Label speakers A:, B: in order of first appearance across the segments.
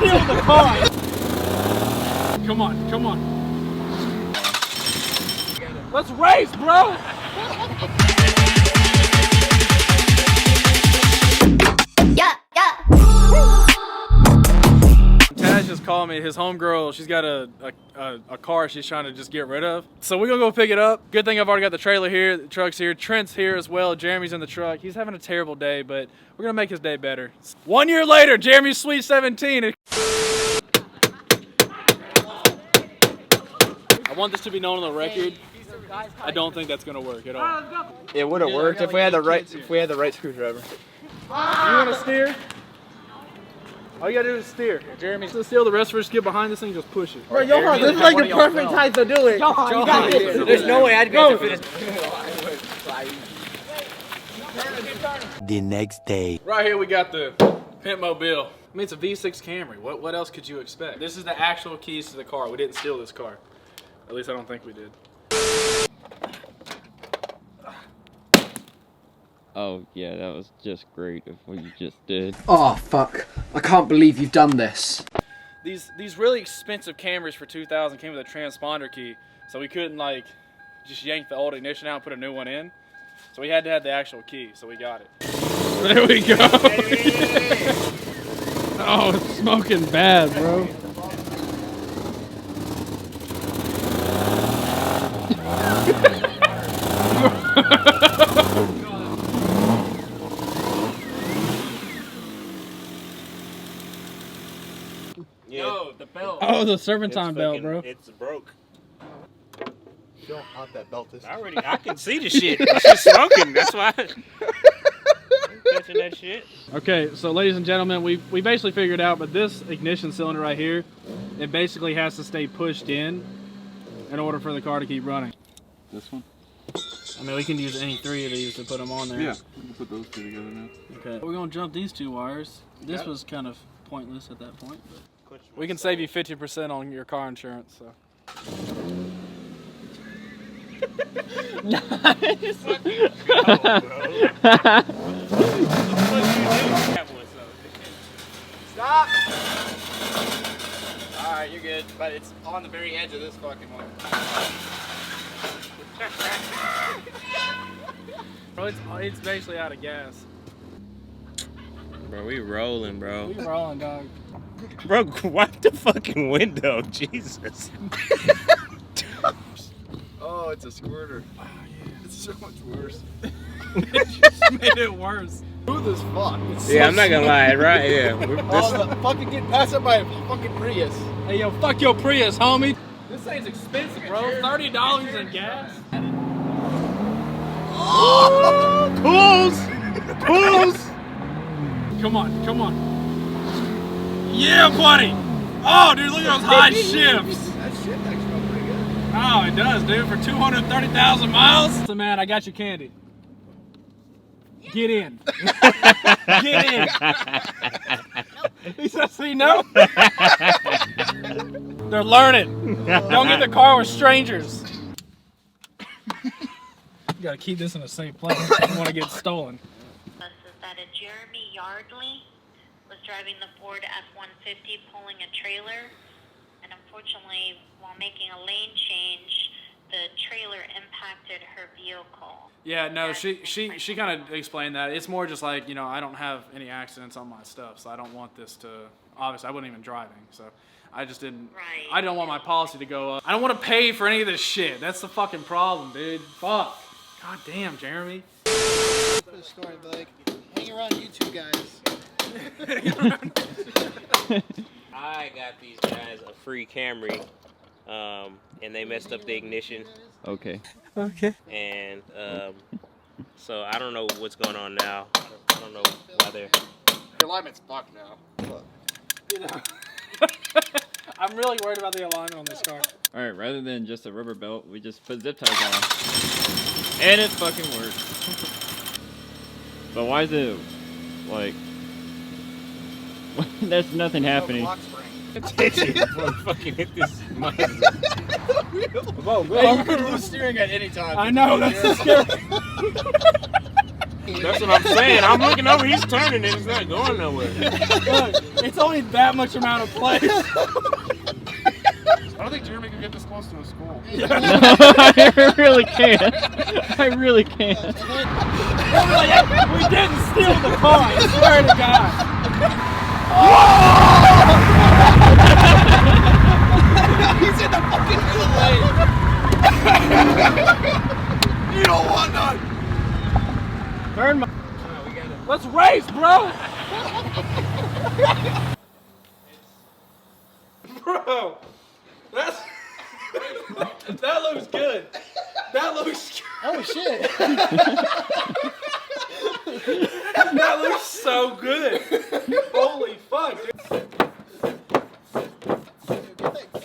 A: steal the car. Come on, come on. Let's race, bro.
B: Yeah, yeah.
A: Taz just called me. His homegirl, she's got a car she's trying to just get rid of. So we're gonna go pick it up. Good thing I've already got the trailer here, the truck's here, Trent's here as well, Jeremy's in the truck. He's having a terrible day, but we're gonna make his day better. 1 year later, Jeremy's sweet 17. I want this to be known on the record. I don't think that's gonna work at all.
C: It would have worked if we had the right screwdriver.
A: You wanna steer? All you gotta do is steer. Jeremy, steer. The rest of us get behind this thing and just push it.
C: Bro, Johan, this is like the perfect time to do it. Johan, you got this. There's no way I'd be able to finish.
D: The next day.
A: Right here we got the Pimp Mobile. I mean, it's a V6 Camry. What else could you expect? This is the actual keys to the car. We didn't steal this car. At least I don't think we did.
E: Oh yeah, that was just great of what you just did.
F: Oh fuck, I can't believe you've done this.
A: These really expensive Camrys for 2000 came with a transponder key, so we couldn't like just yank the old ignition out and put a new one in. So we had to have the actual key, so we got it. There we go. Oh, it's smoking bad, bro.
C: Yo, the belt.
A: Oh, the serpentine belt, bro.
G: It's broke.
C: You don't want that belt this
G: I can see the shit. It's just smoking. That's why. Touching that shit.
A: Okay, so ladies and gentlemen, we basically figured out, but this ignition cylinder right here, it basically has to stay pushed in order for the car to keep running.
E: This one?
A: I mean, we can use any three of these to put them on there.
E: Yeah, we can put those two together now.
A: Okay, we're gonna jump these two wires. This was kind of pointless at that point, but we can save you 50% on your car insurance. So.
G: Nice.
C: Stop! Alright, you're good, but it's on the very edge of this fucking one.
A: Bro, it's basically out of gas.
G: Bro, we rolling, bro.
A: We rolling, dog.
G: Bro, wipe the fucking window, Jesus.
C: Oh, it's a squirter. Oh, yeah. It's so much worse.
A: It just made it worse.
C: Smooth as fuck.
G: Yeah, I'm not gonna lie, right? Yeah.
C: Oh, the fucking get passed up by a fucking Prius.
A: Hey, yo, fuck your Prius, homie. This thing's expensive, bro. $30 in gas.
C: Oh!
A: Pulls! Pulls! Come on, come on. Yeah, buddy! Oh, dude, look at those high shifts.
C: That shit actually felt pretty good.
A: Oh, it does, dude. For 230,000 miles. So, man, I got your candy. Get in. Get in. He said, see, no? They're learning. Don't get in the car with strangers. You gotta keep this in a safe place. I don't want to get stolen.
B: Is that a Jeremy Yardley was driving the Ford F-150 pulling a trailer, and unfortunately, while making a lane change, the trailer impacted her vehicle.
A: Yeah, no, she kind of explained that. It's more just like, you know, I don't have any accidents on my stuff, so I don't want this to, obviously, I wasn't even driving, so I just didn't,
B: Right.
A: I don't want my policy to go up. I don't want to pay for any of this shit. That's the fucking problem, dude. Fuck. God damn, Jeremy.
C: For the story, but like, hang around you two guys.
G: I got these guys a free Camry, and they messed up the ignition.
E: Okay.
C: Okay.
G: And so I don't know what's going on now. I don't know why they're.
C: Your alignment's fucked now. But,
A: You know. I'm really worried about the alignment on this car.
E: Alright, rather than just a rubber belt, we just put zip ties on. And it fucking works. But why is it, like... There's nothing happening.
G: Attention before we fucking hit this Mazda.
C: Whoa, hey, you could lose steering at any time.
A: I know, that's so scary.
G: That's what I'm saying. I'm looking over, he's turning and it's not going nowhere.
A: Look, it's only that much amount of place.
H: I don't think Jeremy can get this close to a school.
E: I really can't. I really can't.
A: We didn't steal the car, I swear to God.
H: He's in the fucking lane. You don't want none.
A: Burn my. Let's race, bro. Bro, that looks good. That looks.
C: Oh shit.
A: That looks so good. Holy fuck, dude.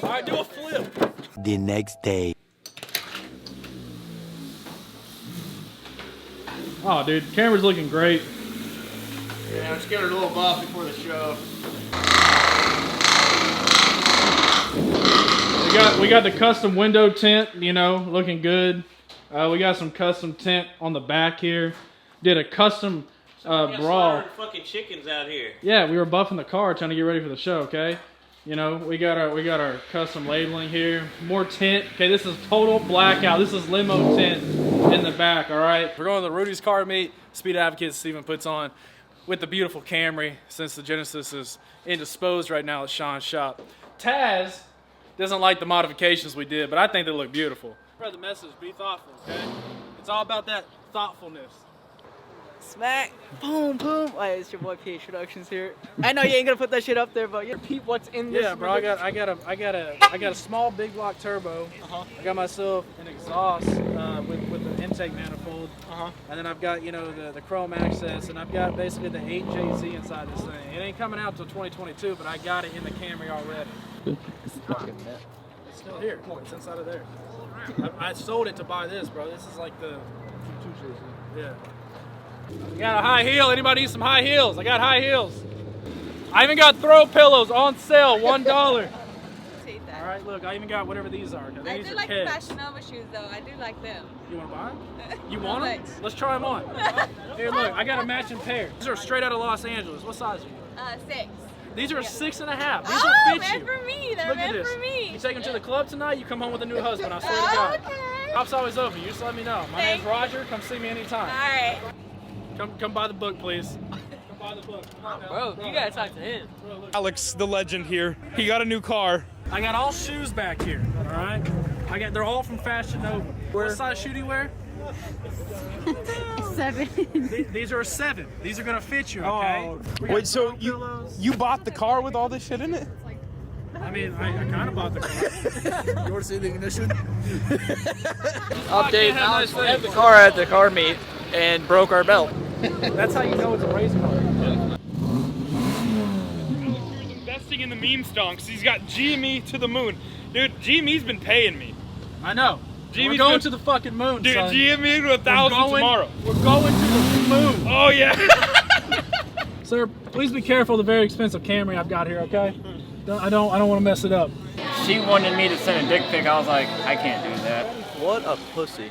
A: All right, do a flip.
D: The next day.
A: Oh, dude, camera's looking great.
H: Yeah, let's give it a little buff before the show.
A: We got the custom window tint, you know, looking good. We got some custom tint on the back here. Did a custom brawl.
G: Fucking chickens out here.
A: Yeah, we were buffing the car, trying to get ready for the show. Okay, you know, we got our custom labeling here. More tint. Okay, this is total blackout. This is limo tint in the back. All right, we're going to the Rudy's Car Meet. Speed Advocate Steven puts on with the beautiful Camry. Since the Genesis is indisposed right now at Sean's shop. Taz doesn't like the modifications we did, but I think they look beautiful. Spread the message. Be thoughtful. Okay, it's all about that thoughtfulness.
C: Smack. Boom, boom. Wait, it's your boy PH Productions here. I know you ain't gonna put that shit up there, but you repeat what's in this.
A: Yeah, bro. I got a small big block turbo. I got myself an exhaust with the intake manifold. And then I've got, you know, the chrome access, and I've got basically the 8JZ inside this thing. It ain't coming out till 2022, but I got it in the Camry already. It's still here. It's inside of there. I sold it to buy this, bro. This is like the yeah. I got a high heel. Anybody need some high heels? I got high heels. I even got throw pillows on sale, $1.
I: Take that.
A: All right, look, I even got whatever these are.
I: I do like the Fashion Nova shoes though. I do like them.
A: You want to buy them? You want them?
I: Thanks.
A: Let's try them on. Here, look, I got a matching pair. These are straight out of Los Angeles. What size are you?
I: 6.
A: These are 6.5. These
I: Oh,
A: will fit
I: meant
A: you.
I: for me. They're
A: Look at
I: meant
A: this.
I: for me.
A: You take them to the club tonight, you come home with a new husband, I swear to God.
I: Okay.
A: Shop's always open. You just let me know. My name's Roger. Come see me anytime.
I: All right.
A: Come buy the book, please. Come buy the book. Come on now.
C: Bro, you gotta talk to him.
A: Bro, look.
H: Alex, the legend here. He got a new car.
A: I got all shoes back here, all right? They're all from Fashion Nova. What size shoe do you wear?
I: 7.
A: These are a 7. These are gonna fit you, okay? We got
H: Wait, so
A: throw pillows.
H: you bought the car with all this shit in it?
A: I mean, I kind of bought the car.
H: You want to see the ignition?
C: Update.
A: have nice
C: Alex had
A: things.
C: the car at the car meet and broke our belt.
A: That's how you know it's a race car.
H: Investing in the meme stonks. He's got GME to the moon. Dude, GME's been paying me.
A: I know. We're
H: Jimmy's
A: going
H: been-
A: to the fucking moon,
H: Dude,
A: son.
H: GME to 1,000 tomorrow.
A: We're going to the moon.
H: Oh, yeah.
A: Sir, please be careful of the very expensive Camry I've got here, okay? I don't want to mess it up.
E: She wanted me to send a dick pic. I was like, I can't do that.
C: What a pussy.